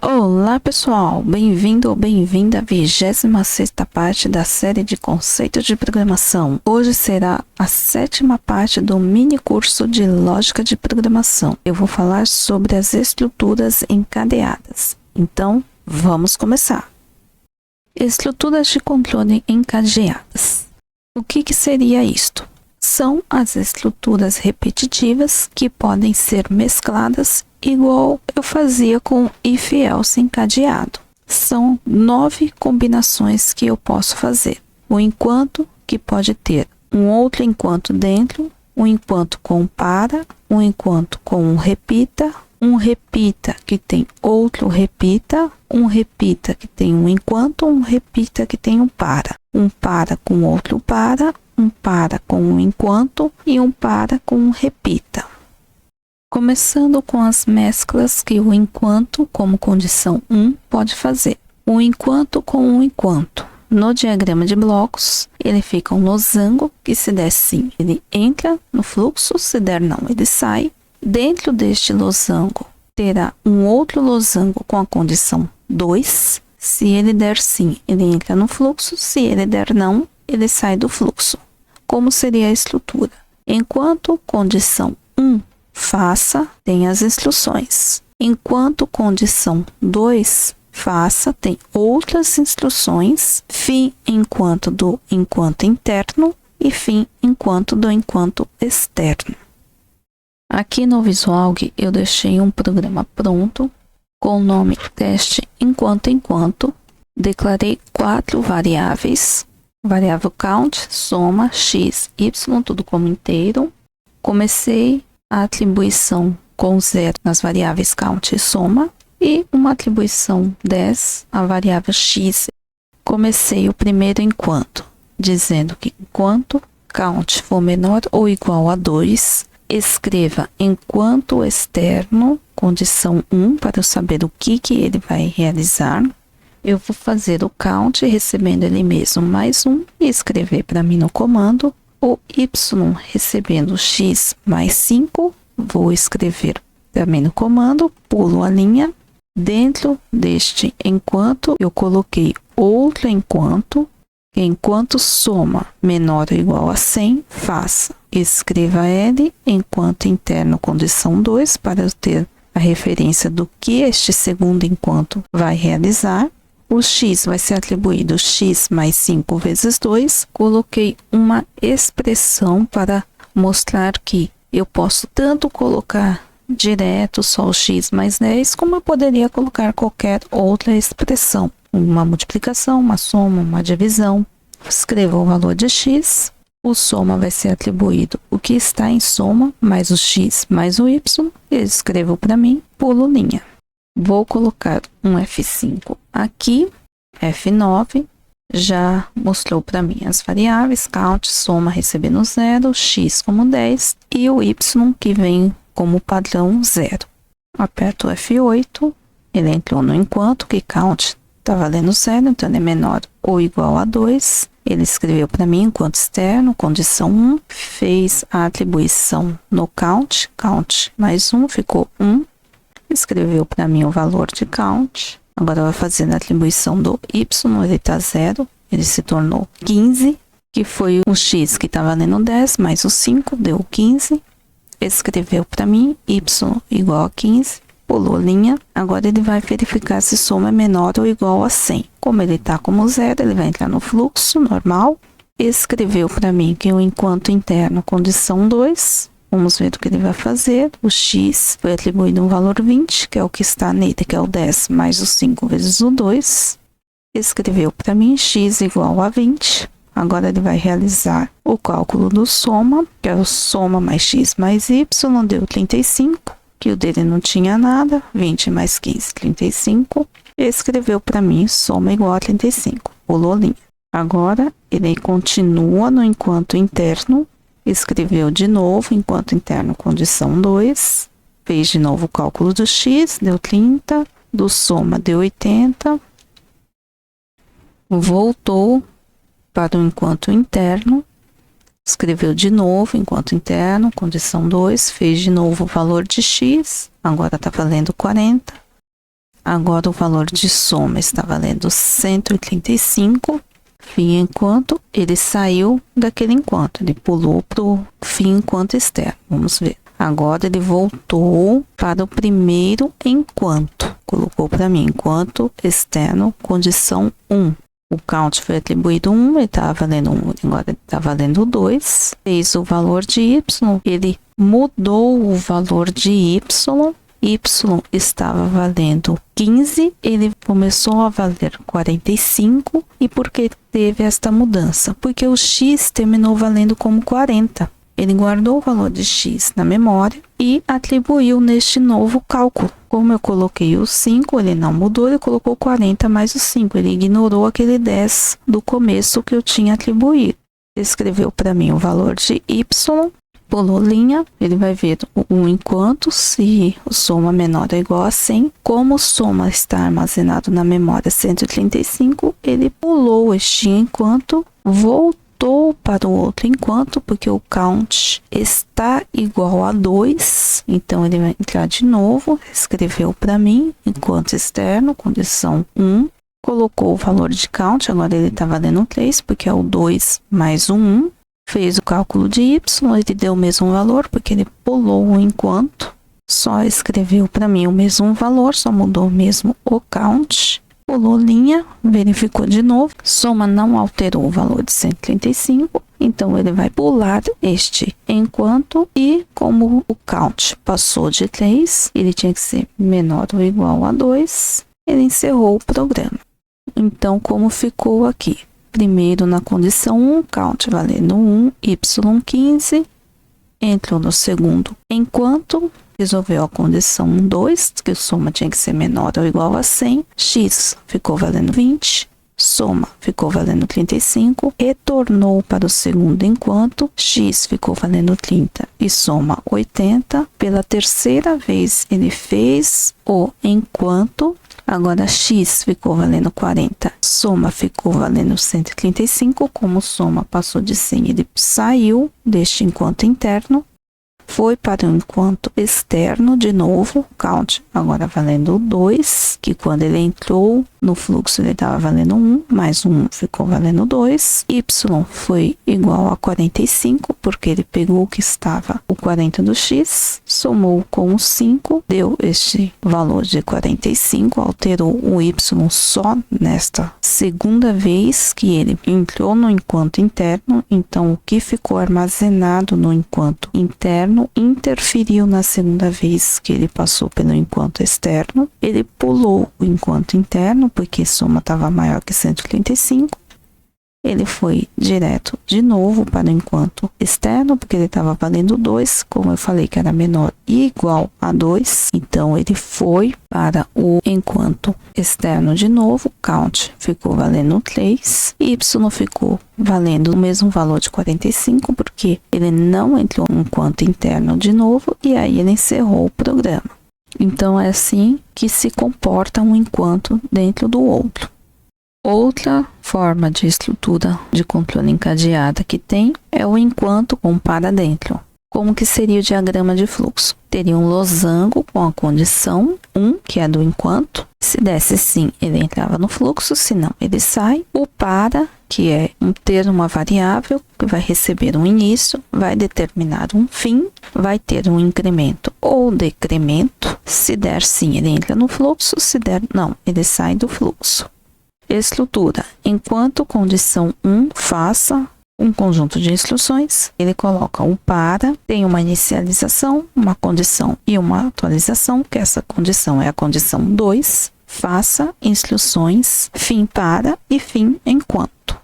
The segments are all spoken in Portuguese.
Olá pessoal, bem-vindo ou bem-vinda à 26ª parte da série de conceitos de programação. Hoje será a 7ª parte do mini curso de lógica de programação. Eu vou falar sobre as estruturas encadeadas. Então, vamos começar. Estruturas de controle encadeadas. O que seria isto? São as estruturas repetitivas que podem ser mescladas igual eu fazia com if else encadeado. São 9 combinações que eu posso fazer. O enquanto, que pode ter um outro enquanto dentro, um enquanto com para, um enquanto com um repita que tem outro repita, um repita que tem um enquanto, um repita que tem um para com outro para, um para com um enquanto e um para com um repita. Começando com as mesclas que o enquanto, como condição 1, pode fazer. O enquanto com um enquanto. No diagrama de blocos, ele fica um losango, que se der sim, ele entra no fluxo, se der não, ele sai. Dentro deste losango, terá um outro losango com a condição 2. Se ele der sim, ele entra no fluxo, se ele der não, ele sai do fluxo. Como seria a estrutura? Enquanto condição 1 faça, tem as instruções. Enquanto condição 2 faça, tem outras instruções. Fim enquanto do enquanto interno e fim enquanto do enquanto externo. Aqui no Visualg eu deixei um programa pronto com o nome teste enquanto. Declarei 4 variáveis. Variável count, soma, x, y, tudo como inteiro. Comecei a atribuição com 0 nas variáveis count e soma e uma atribuição 10 à variável x. Comecei o primeiro enquanto, dizendo que enquanto count for menor ou igual a 2, escreva enquanto externo, condição 1, para eu saber o que ele vai realizar. Eu vou fazer o count recebendo ele mesmo mais 1 e escrever para mim no comando. O y recebendo x mais 5, vou escrever também no comando, pulo a linha. Dentro deste enquanto, eu coloquei outro enquanto, que enquanto soma menor ou igual a 100, faça. Escreva L enquanto interno condição 2, para eu ter a referência do que este segundo enquanto vai realizar. O x vai ser atribuído x mais 5 vezes 2. Coloquei uma expressão para mostrar que eu posso tanto colocar direto só o x mais 10, como eu poderia colocar qualquer outra expressão. Uma multiplicação, uma soma, uma divisão. Escrevo o valor de x. O soma vai ser atribuído o que está em soma, mais o x mais o y. Eu escrevo para mim, pulo linha. Vou colocar um F5 aqui, F9, já mostrou para mim as variáveis, count, soma recebendo 0, x como 10 e o y que vem como padrão 0. Aperto o F8, ele entrou no enquanto, que count está valendo 0, então ele é menor ou igual a 2. Ele escreveu para mim enquanto externo, condição 1, fez a atribuição no count, count mais 1, ficou 1. Escreveu para mim o valor de count. Agora vai fazer a atribuição do y, ele está 0, ele se tornou 15, que foi o x que está valendo 10, mais o 5, deu 15. Escreveu para mim y igual a 15, pulou linha. Agora ele vai verificar se soma é menor ou igual a 100. Como ele está como 0, ele vai entrar no fluxo normal. Escreveu para mim que o enquanto interno condição 2. Vamos ver o que ele vai fazer. O x foi atribuído um valor 20, que é o que está nele, que é o 10 mais o 5 vezes o 2. Escreveu para mim x igual a 20. Agora ele vai realizar o cálculo do soma, que é o soma mais x mais y, deu 35, que o dele não tinha nada, 20 mais 15, 35. Escreveu para mim soma igual a 35, pulou linha. Agora ele continua no enquanto interno, escreveu de novo enquanto interno condição 2, fez de novo o cálculo do x, deu 30, do soma deu 80, voltou para o enquanto interno, escreveu de novo enquanto interno, condição 2, fez de novo o valor de x, agora está valendo 40, Agora o valor de soma está valendo 135, fim enquanto ele saiu daquele enquanto, ele pulou para o fim enquanto externo. Vamos ver. Agora ele voltou para o primeiro enquanto. Colocou para mim enquanto externo, condição 1. O count foi atribuído 1, ele estava valendo 1, agora ele está valendo 2. Fez o valor de y, ele mudou o valor de y estava valendo 15, ele começou a valer 45. E por que teve esta mudança? Porque o x terminou valendo como 40. Ele guardou o valor de x na memória e atribuiu neste novo cálculo. Como eu coloquei o 5, ele não mudou, ele colocou 40 mais o 5. Ele ignorou aquele 10 do começo que eu tinha atribuído. Escreveu para mim o valor de y, pulou linha, ele vai ver o enquanto, se o soma menor ou igual a 100. Como o soma está armazenado na memória 135, ele pulou este enquanto, voltou para o outro enquanto, porque o count está igual a 2, então ele vai entrar de novo, escreveu para mim, enquanto externo, condição 1, colocou o valor de count, agora ele está valendo 3, porque é o 2 mais o 1, fez o cálculo de y, ele deu o mesmo valor, porque ele pulou o enquanto, só escreveu para mim o mesmo valor, só mudou mesmo o count, pulou linha, verificou de novo, soma não alterou o valor de 135, então ele vai pular este enquanto e como o count passou de 3, ele tinha que ser menor ou igual a 2, ele encerrou o programa. Então, como ficou aqui? Primeiro na condição 1, count valendo 1, y15, entrou no segundo enquanto, resolveu a condição 2, que o soma tinha que ser menor ou igual a 100, x ficou valendo 20, soma ficou valendo 35, retornou para o segundo enquanto, x ficou valendo 30 e soma 80. Pela terceira vez ele fez o enquanto, agora x ficou valendo 40, soma ficou valendo 135, como soma passou de 100, ele saiu deste enquanto interno, foi para o enquanto externo de novo, count agora valendo 2, que quando ele entrou no fluxo ele estava valendo 1, mais 1 ficou valendo 2, y foi igual a 45, porque ele pegou o que estava o 40 do x, somou com o 5, deu este valor de 45, alterou o y só nesta segunda vez que ele entrou no enquanto interno, então o que ficou armazenado no enquanto interno interferiu na segunda vez que ele passou pelo enquanto externo, ele pulou o enquanto interno, porque soma estava maior que 135, ele foi direto de novo para o enquanto externo, porque ele estava valendo 2, como eu falei que era menor e igual a 2, então ele foi para o enquanto externo de novo, count ficou valendo 3, y ficou valendo o mesmo valor de 45, porque ele não entrou no enquanto interno de novo, e aí ele encerrou o programa. Então é assim que se comporta um enquanto dentro do outro. Outra forma de estrutura de controle encadeada que tem é o enquanto com para dentro. Como que seria o diagrama de fluxo? Teria um losango com a condição 1, que é do enquanto. Se desse sim, ele entrava no fluxo, se não, ele sai. O para, que é um ter uma variável, que vai receber um início, vai determinar um fim, vai ter um incremento ou decremento. Se der sim, ele entra no fluxo, se der não, ele sai do fluxo. Estrutura. Enquanto condição 1 faça um conjunto de instruções, ele coloca um para, tem uma inicialização, uma condição e uma atualização, que essa condição é a condição 2, faça instruções, fim para e fim enquanto.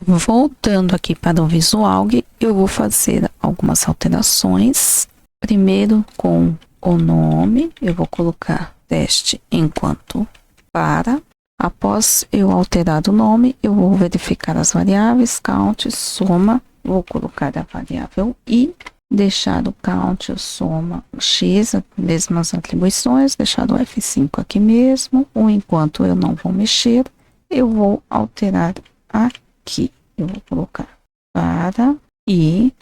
Voltando aqui para o visual, eu vou fazer algumas alterações. Primeiro com o nome, eu vou colocar teste enquanto para. Após eu alterar o nome, eu vou verificar as variáveis, count, soma, vou colocar a variável i, deixar o count, o soma, o x, as mesmas atribuições, deixar o F5 aqui mesmo, o enquanto eu não vou mexer, eu vou alterar aqui, eu vou colocar para i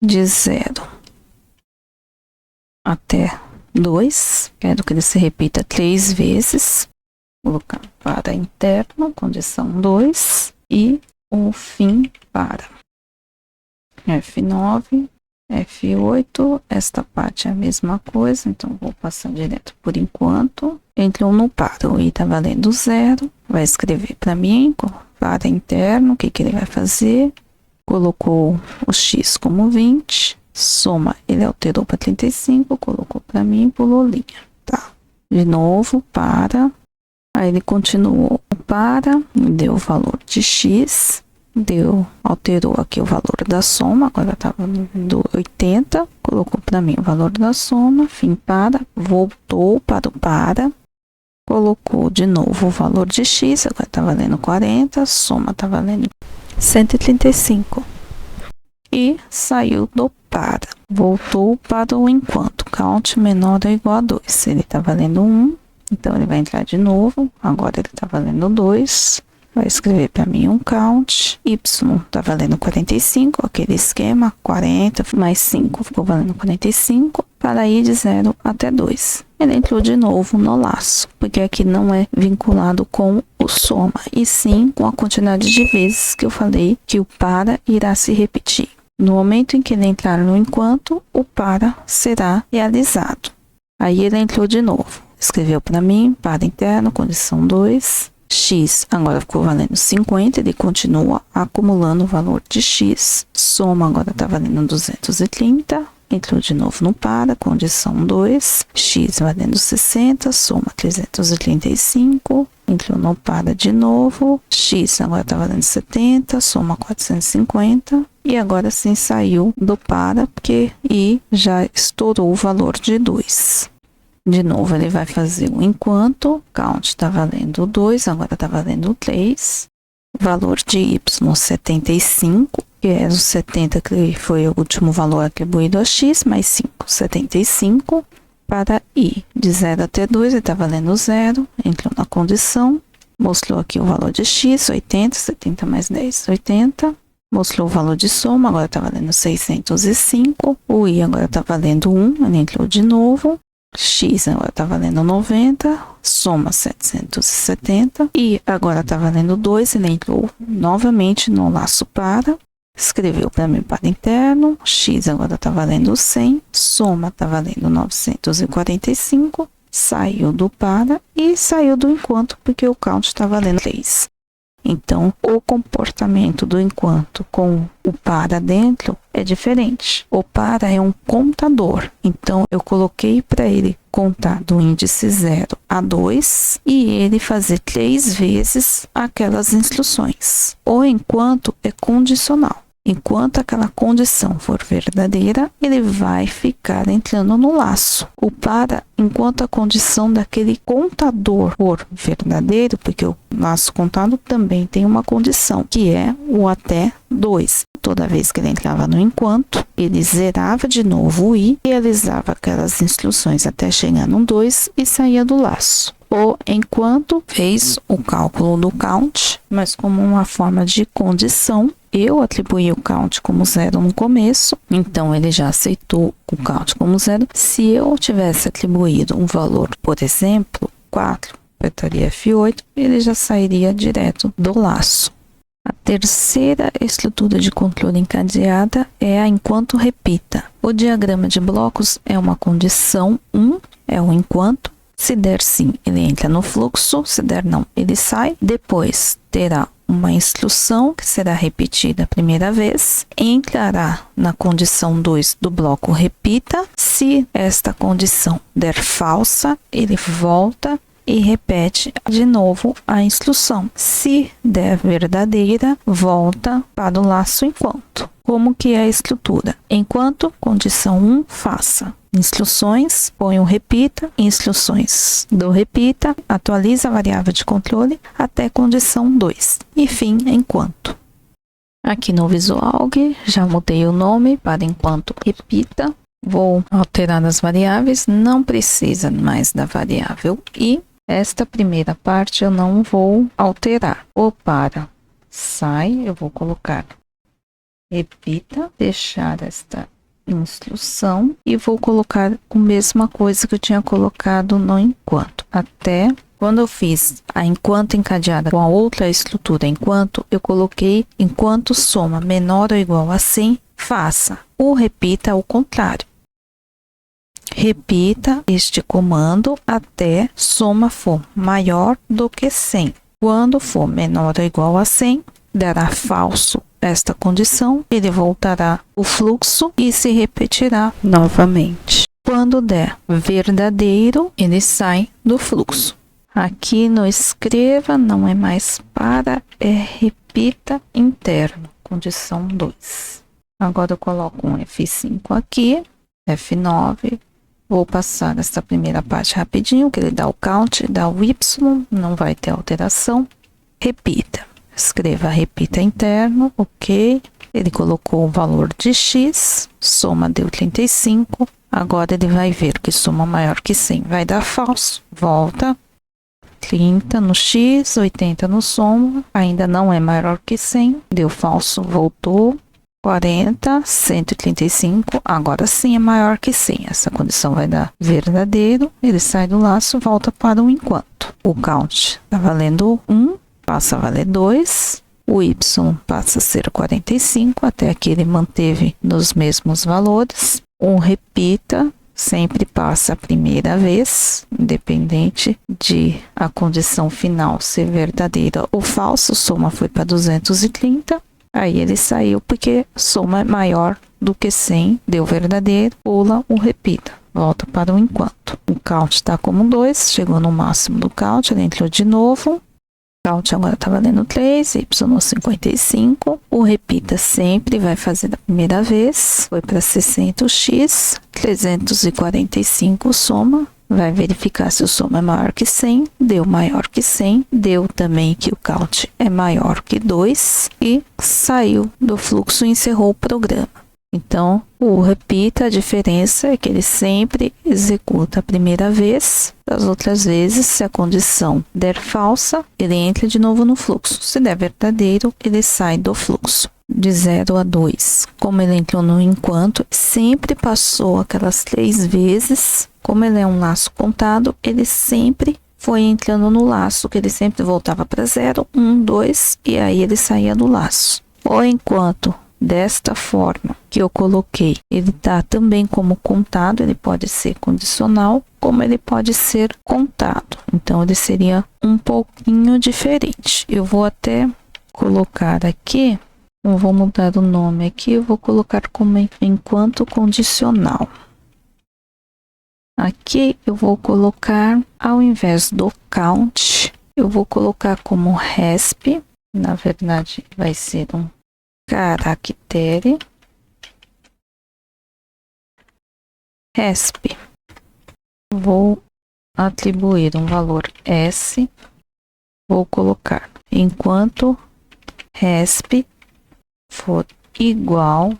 de 0 até 2. Quero que ele se repita 3 vezes. Vou colocar para interno, condição 2. E o fim para. F9, F8. Esta parte é a mesma coisa, então vou passar direto por enquanto. Entrou no para. O i tá valendo 0. Vai escrever para mim, para interno, o que ele vai fazer? Colocou o x como 20. Soma, ele alterou para 35, colocou para mim e pulou linha, tá? De novo, para. Aí ele continuou para, deu o valor de x, alterou aqui o valor da soma, agora estava do 80, colocou para mim o valor da soma, fim para, voltou para o para, colocou de novo o valor de x, agora está valendo 40, soma está valendo 135. E saiu do para. Voltou para o enquanto. Count menor ou igual a 2. Ele está valendo 1. Então, ele vai entrar de novo. Agora, ele está valendo 2. Vai escrever para mim um count. Y está valendo 45. Aquele esquema. 40 mais 5 ficou valendo 45. Para ir de 0 até 2. Ele entrou de novo no laço. Porque aqui não é vinculado com o soma. E sim com a quantidade de vezes que eu falei que o para irá se repetir. No momento em que ele entrar no enquanto, o para será realizado. Aí ele entrou de novo. Escreveu para mim, para interno, condição 2. X agora ficou valendo 50. Ele continua acumulando o valor de x. Soma agora está valendo 230. Entrou de novo no para, condição 2. X valendo 60. Soma 335. Entrou no para de novo. X agora está valendo 70. Soma 450. E agora sim saiu do para, porque i já estourou o valor de 2. De novo, ele vai fazer o enquanto. Count está valendo 2, agora está valendo 3. Valor de y, 75, que era o 70, que foi o último valor atribuído a x, mais 5, 75. Para i, de 0 até 2, ele está valendo 0. Entrou na condição. Mostrou aqui o valor de x, 80, 70 mais 10, 80. Mostrou o valor de soma, agora está valendo 605. O i agora está valendo 1, ele entrou de novo. X agora está valendo 90, soma 770. E agora está valendo 2, ele entrou novamente no laço para. Escreveu para mim para interno. X agora está valendo 100, soma está valendo 945. Saiu do para e saiu do enquanto, porque o count está valendo 3. Então, o comportamento do enquanto com o para dentro é diferente. O para é um contador. Então, eu coloquei para ele contar do índice 0 a 2 e ele fazer 3 vezes aquelas instruções. O enquanto é condicional. Enquanto aquela condição for verdadeira, ele vai ficar entrando no laço. O para, enquanto a condição daquele contador for verdadeiro, porque o laço contado também tem uma condição, que é o até 2. Toda vez que ele entrava no enquanto, ele zerava de novo o i, realizava aquelas instruções até chegar no 2 e saía do laço. O enquanto fez o cálculo do count, mas como uma forma de condição. Eu atribuí o count como 0 no começo, então ele já aceitou o count como 0. Se eu tivesse atribuído um valor, por exemplo, 4, apertaria F8, ele já sairia direto do laço. A terceira estrutura de controle encadeada é a enquanto repita. O diagrama de blocos é uma condição 1, é o enquanto. Se der sim, ele entra no fluxo, se der não, ele sai. Depois terá uma instrução que será repetida a primeira vez, entrará na condição 2 do bloco repita. Se esta condição der falsa, ele volta e repete de novo a instrução. Se der verdadeira, volta para o laço enquanto. Como que é a estrutura? Enquanto, condição 1, faça. Instruções, põe um repita, instruções do repita, atualiza a variável de controle até condição 2. E fim, enquanto. Aqui no Visualg, já mudei o nome para enquanto repita. Vou alterar as variáveis, não precisa mais da variável i. Esta primeira parte eu não vou alterar. O para sai, eu vou colocar repita, deixar esta instrução e vou colocar a mesma coisa que eu tinha colocado no enquanto. Até quando eu fiz a enquanto encadeada com a outra estrutura enquanto, eu coloquei enquanto soma menor ou igual a 100, faça o repita ao contrário. Repita este comando até soma for maior do que 100. Quando for menor ou igual a 100, dará falso esta condição, ele voltará o fluxo e se repetirá novamente. Quando der verdadeiro, ele sai do fluxo. Aqui no escreva não é mais para, é repita interno, condição 2. Agora eu coloco um F5 aqui, F9. Vou passar essa primeira parte rapidinho, que ele dá o count, dá o Y, não vai ter alteração. Repita. Escreva repita interno, ok. Ele colocou o valor de X, soma deu 35. Agora ele vai ver que soma maior que 100 vai dar falso. Volta. 30 no X, 80 no soma, ainda não é maior que 100. Deu falso, voltou. 40, 135, agora sim é maior que 100. Essa condição vai dar verdadeiro, ele sai do laço, volta para o enquanto. O count está valendo 1, passa a valer 2, o Y passa a ser 45, até aqui ele manteve nos mesmos valores. O repita sempre passa a primeira vez, independente de a condição final ser verdadeira ou falsa, soma foi para 230. Aí ele saiu porque soma é maior do que 100, deu verdadeiro, pula o repita, volta para o enquanto. O count está como 2, chegou no máximo do count, ele entrou de novo. O count agora está valendo 3, Y 55. O repita sempre vai fazer da primeira vez, foi para 60x, 345 soma. Vai verificar se o soma é maior que 100, deu maior que 100, deu também que o count é maior que 2 e saiu do fluxo e encerrou o programa. Então, o repita, a diferença é que ele sempre executa a primeira vez, das outras vezes, se a condição der falsa, ele entra de novo no fluxo. Se der verdadeiro, ele sai do fluxo. De 0 a 2, como ele entrou no enquanto, sempre passou aquelas 3 vezes. Como ele é um laço contado, ele sempre foi entrando no laço, que ele sempre voltava para 0, 1, 2, e aí ele saía do laço. O enquanto, desta forma que eu coloquei, ele tá também como contado, ele pode ser condicional, como ele pode ser contado. Então, ele seria um pouquinho diferente. Eu vou até colocar aqui. Eu vou mudar o nome aqui, eu vou colocar como enquanto condicional. Aqui eu vou colocar, ao invés do count, eu vou colocar como resp, na verdade vai ser um caractere. Resp. Vou atribuir um valor S, vou colocar enquanto resp for igual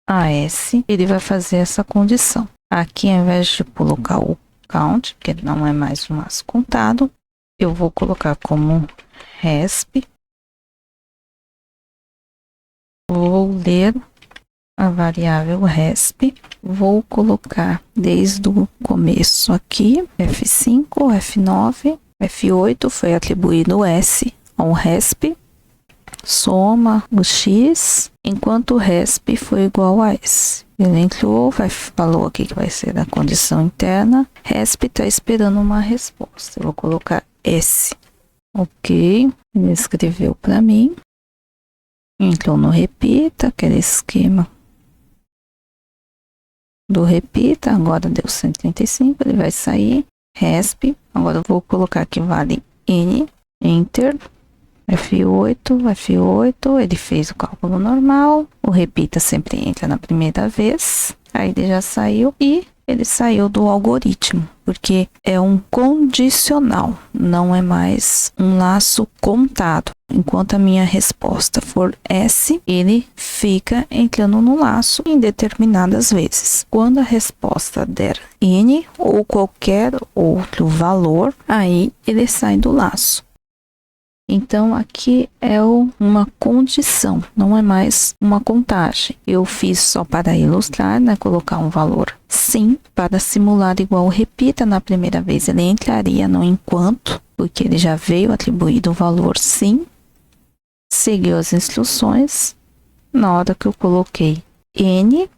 a S, ele vai fazer essa condição. Aqui, ao invés de colocar o count, que não é mais um laço contado, eu vou colocar como resp. Vou ler a variável resp. Vou colocar desde o começo aqui, F5, F9, F8, foi atribuído o S ao resp. Soma o X, enquanto o resp foi igual a S. Ele entrou, falou aqui que vai ser a condição interna. Resp está esperando uma resposta. Eu vou colocar S. Ok, ele escreveu para mim. Entrou no repita, aquele esquema do repita. Agora deu 135, ele vai sair. Resp, agora eu vou colocar que vale N, Enter. F8, ele fez o cálculo normal, o repita sempre entra na primeira vez, aí ele já saiu e ele saiu do algoritmo, porque é um condicional, não é mais um laço contado. Enquanto a minha resposta for S, ele fica entrando no laço em determinadas vezes. Quando a resposta der N ou qualquer outro valor, aí ele sai do laço. Então, aqui é uma condição, não é mais uma contagem. Eu fiz só para ilustrar, né? Colocar um valor sim, para simular igual repita. Na primeira vez ele entraria no enquanto, porque ele já veio atribuído o valor sim. Seguiu as instruções. Na hora que eu coloquei N,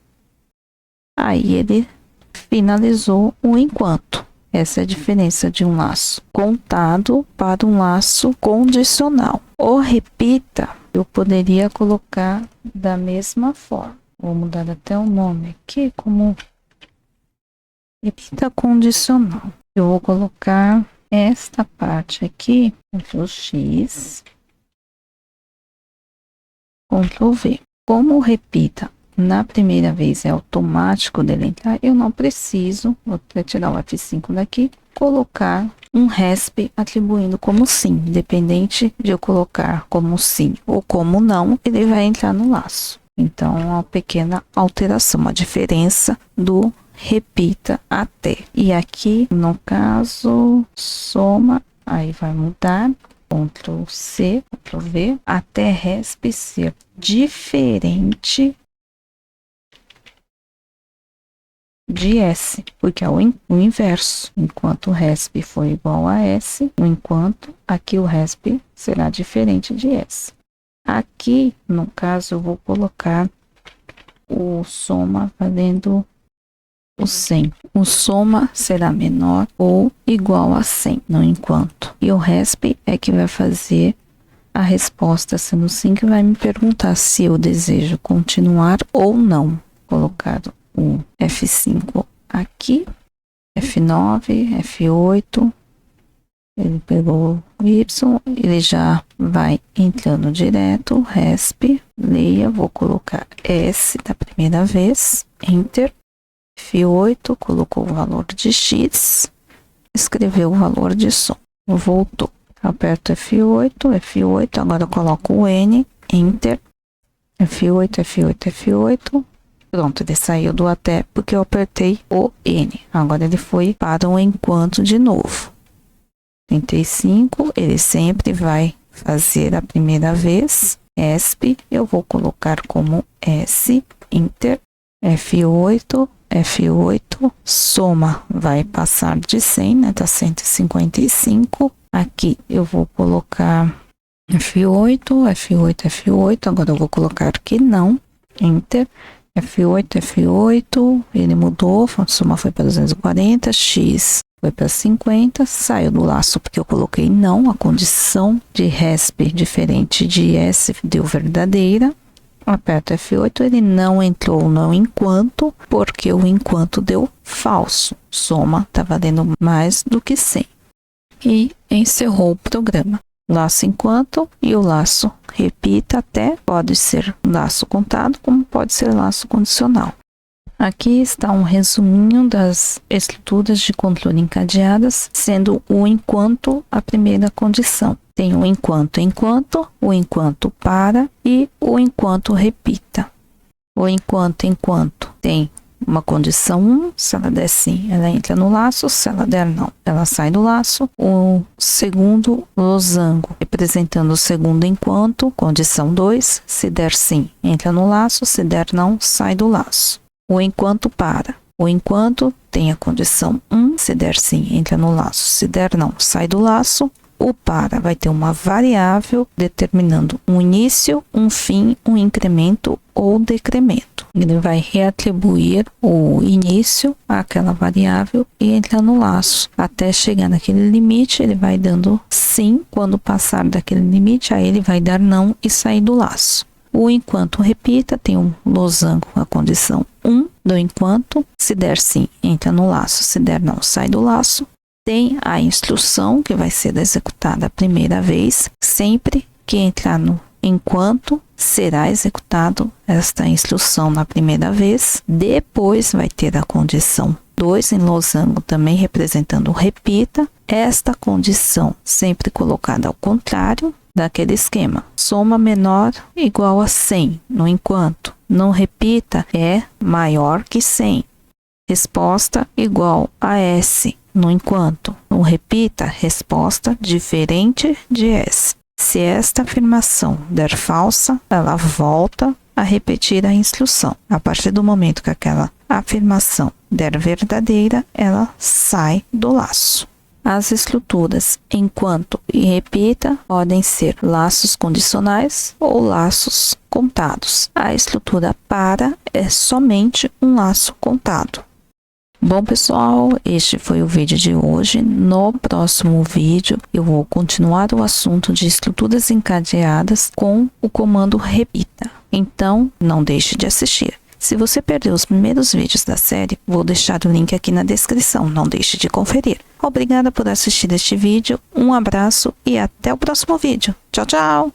aí ele finalizou o enquanto. Essa é a diferença de um laço contado para um laço condicional. O repita, eu poderia colocar da mesma forma. Vou mudar até o nome aqui como repita condicional. Eu vou colocar esta parte aqui, Ctrl X, Ctrl V. Como o repita na primeira vez é automático dele entrar, eu não preciso, vou tirar o F5 daqui, colocar um RESP atribuindo como sim. Independente de eu colocar como sim ou como não, ele vai entrar no laço. Então, uma pequena alteração, uma diferença do repita até. E aqui, no caso, soma, aí vai mudar. Ctrl C, Ctrl V, até RESP ser diferente de S, porque é o inverso. Enquanto o RESP foi igual a S, no enquanto, aqui o RESP será diferente de S. Aqui, no caso, eu vou colocar o soma valendo o 100. O soma será menor ou igual a 100, no enquanto. E o RESP é que vai fazer a resposta sendo sim, que vai me perguntar se eu desejo continuar ou não. Colocar o F5 aqui, F9, F8, ele pegou o Y, ele já vai entrando direto, RESP, leia, vou colocar S da primeira vez, Enter, F8, colocou o valor de X, escreveu o valor de som, voltou, aperto F8, F8, agora eu coloco o N, Enter, F8, F8, F8, pronto, ele saiu do até porque eu apertei o N. Agora ele foi para o enquanto de novo. 35, ele sempre vai fazer a primeira vez. ESP, eu vou colocar como S, Enter, F8, F8, soma vai passar de 100, né? Tá 155. Aqui eu vou colocar F8, F8, F8. Agora eu vou colocar que não, Enter. F8, F8, ele mudou, a soma foi para 240, X foi para 50, saiu do laço porque eu coloquei não, a condição de RESP diferente de S deu verdadeira. Aperto F8, ele não entrou no enquanto, porque o enquanto deu falso. Soma está valendo mais do que 100. E encerrou o programa. Laço enquanto e o laço repita até, pode ser laço contado, como pode ser laço condicional. Aqui está um resuminho das estruturas de controle encadeadas, sendo o enquanto a primeira condição. Tem o enquanto o enquanto para e o enquanto repita. O enquanto tem uma condição 1, se ela der sim, ela entra no laço, se ela der não, ela sai do laço. O segundo losango, representando o segundo enquanto, condição 2, se der sim, entra no laço, se der não, sai do laço. O enquanto para. O enquanto tem a condição 1, se der sim, entra no laço, se der não, sai do laço. O para vai ter uma variável determinando um início, um fim, um incremento ou decremento. Ele vai reatribuir o início àquela variável e entrar no laço. Até chegar naquele limite, ele vai dando sim. Quando passar daquele limite, aí ele vai dar não e sair do laço. O enquanto repita tem um losango, a condição 1 do enquanto. Se der sim, entra no laço. Se der não, sai do laço. Tem a instrução que vai ser executada a primeira vez. Sempre que entrar no enquanto, será executado esta instrução na primeira vez. Depois vai ter a condição 2 em losango, também representando o repita. Esta condição sempre colocada ao contrário daquele esquema. Soma menor igual a 100 no enquanto. No repita é maior que 100. Resposta igual a S. No enquanto, no repita, resposta diferente de S. Se esta afirmação der falsa, ela volta a repetir a instrução. A partir do momento que aquela afirmação der verdadeira, ela sai do laço. As estruturas enquanto e repita podem ser laços condicionais ou laços contados. A estrutura para é somente um laço contado. Bom, pessoal, este foi o vídeo de hoje. No próximo vídeo, eu vou continuar o assunto de estruturas encadeadas com o comando repita. Então, não deixe de assistir. Se você perdeu os primeiros vídeos da série, vou deixar o link aqui na descrição. Não deixe de conferir. Obrigada por assistir este vídeo. Um abraço e até o próximo vídeo. Tchau, tchau!